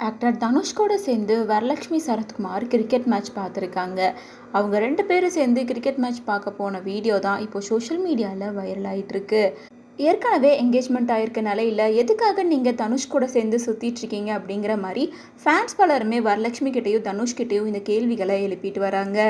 Actor Dhanush கூட சேர்ந்து Varalakshmi Sarathkumar cricket match பார்த்துருக்காங்க. அவங்க 2 பேரும் சேர்ந்து கிரிக்கெட் மேட்ச் பார்க்க போன வீடியோ தான் இப்போ சோஷியல் மீடியாவில் வைரல் ஆகிட்டு இருக்கு. ஏற்கனவே என்கேஜ்மெண்ட் ஆயிருக்க நிலையில எதுக்காக நீங்கள் தனுஷ் கூட சேர்ந்து சுற்றிட்டு இருக்கீங்க அப்படிங்கிற மாதிரி ஃபேன்ஸ் பலருமே வரலட்சுமி கிட்டேயும் தனுஷ் கிட்டேயும் இந்த கேள்விகளை எழுப்பிட்டு வராங்க.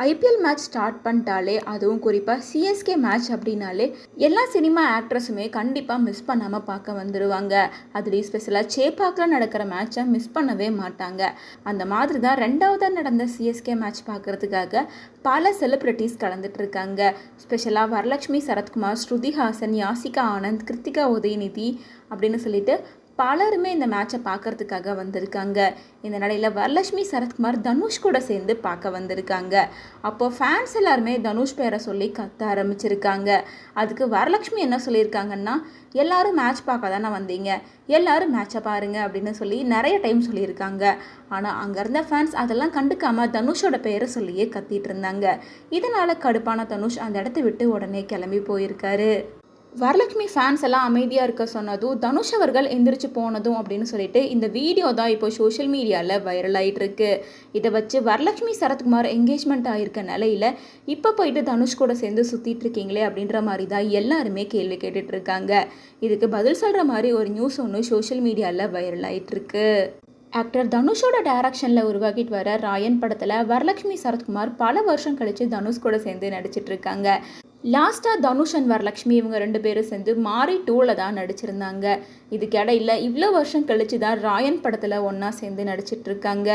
ஐபிஎல் மேட்ச் ஸ்டார்ட் பண்ணிட்டாலே, அதுவும் குறிப்பாக சிஎஸ்கே மேட்ச் அப்படின்னாலே எல்லா சினிமா ஆக்ட்ரஸுமே கண்டிப்பாக மிஸ் பண்ணாமல் பார்க்க வந்துடுவாங்க. அதுலேயும் ஸ்பெஷலாக சேப்பாக்கில் நடக்கிற மேட்சை மிஸ் பண்ணவே மாட்டாங்க. அந்த மாதிரி தான் 2வது நடந்த சிஎஸ்கே மேட்ச் பார்க்குறதுக்காக பல செலிப்ரிட்டிஸ் கலந்துட்டு இருக்காங்க. ஸ்பெஷலாக வரலட்சுமி சரத்குமார், ஸ்ருதி ஹாசன், யாசிகா ஆனந்த், கிருத்திகா உதயநிதி அப்படின்னு சொல்லிட்டு பலருமே இந்த மேட்சை பார்க்கறதுக்காக வந்திருக்காங்க. இந்த நிலையில் வரலட்சுமி சரத்குமார் தனுஷ் கூட சேர்ந்து பார்க்க வந்திருக்காங்க. அப்போது ஃபேன்ஸ் எல்லாருமே தனுஷ் பேரை சொல்லி கத்த ஆரம்பிச்சிருக்காங்க. அதுக்கு வரலட்சுமி என்ன சொல்லியிருக்காங்கன்னா, எல்லாரும் மேட்ச் பார்க்க தானே வந்தீங்க, எல்லாரும் மேட்சை பாருங்கள் அப்படின்னு சொல்லி நிறைய டைம் சொல்லியிருக்காங்க. ஆனால் அங்கே இருந்த ஃபேன்ஸ் அதெல்லாம் கண்டுக்காமல் தனுஷோட பேரை சொல்லியே கத்திட்டு இருந்தாங்க. இதனால் கடுப்பான தனுஷ் அந்த இடத்த விட்டு உடனே கிளம்பி போயிருக்காரு. வரலட்சுமி ஃபேன்ஸ் எல்லாம் அமைதியாக இருக்க சொன்னதும் தனுஷ் அவர்கள் எந்திரிச்சு போனதும் அப்படின்னு சொல்லிட்டு இந்த வீடியோ தான் இப்போ சோஷியல் மீடியாவில் வைரல் ஆகிட்டு இருக்கு. இதை வச்சு வரலட்சுமி சரத்குமார் என்கேஜ்மெண்ட் ஆகிருக்க நிலையில் இப்போ போயிட்டு தனுஷ் கூட சேர்ந்து சுற்றிட்டு இருக்கீங்களே அப்படின்ற மாதிரி தான் எல்லாருமே கேள்வி கேட்டுட்டு இருக்காங்க. இதுக்கு பதில் சொல்கிற மாதிரி ஒரு நியூஸ் ஒன்று சோஷியல் மீடியாவில் வைரல் ஆகிட்டு இருக்கு. ஆக்டர் தனுஷோட டைரக்ஷனில் உருவாக்கிட்டு வர ராயன் படத்தில் வரலட்சுமி சரத்குமார் பல வருஷம் கழித்து தனுஷ் கூட சேர்ந்து நடிச்சிட்டு இருக்காங்க. லாஸ்ட்டாக தனுஷ் அண்ட் வரலட்சுமி இவங்க 2 பேரும் சேர்ந்து மாரி 2ல் தான் நடிச்சிருந்தாங்க. இதுக்கு இடையில இவ்வளோ வருஷம் கழிச்சு தான் ராயன் படத்தில் ஒன்றா சேர்ந்து நடிச்சிட்டு இருக்காங்க.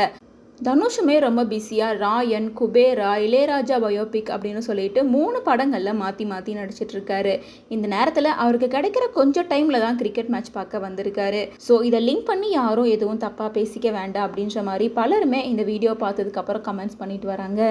தனுஷுமே ரொம்ப பிஸியாக ராயன், குபேரா, இளையராஜா பயோபிக் அப்படின்னு சொல்லிட்டு 3 படங்களில் மாற்றி மாற்றி நடிச்சிட்டு இருக்காரு. இந்த நேரத்தில் அவருக்கு கிடைக்கிற கொஞ்சம் டைமில் தான் கிரிக்கெட் மேட்ச் பார்க்க வந்திருக்காரு. ஸோ இதை லிங்க் பண்ணி யாரும் எதுவும் தப்பாக பேசிக்க வேண்டாம் அப்படின்ற மாதிரி பலருமே இந்த வீடியோ பார்த்ததுக்கப்புறம் கமெண்ட்ஸ் பண்ணிட்டு வராங்க.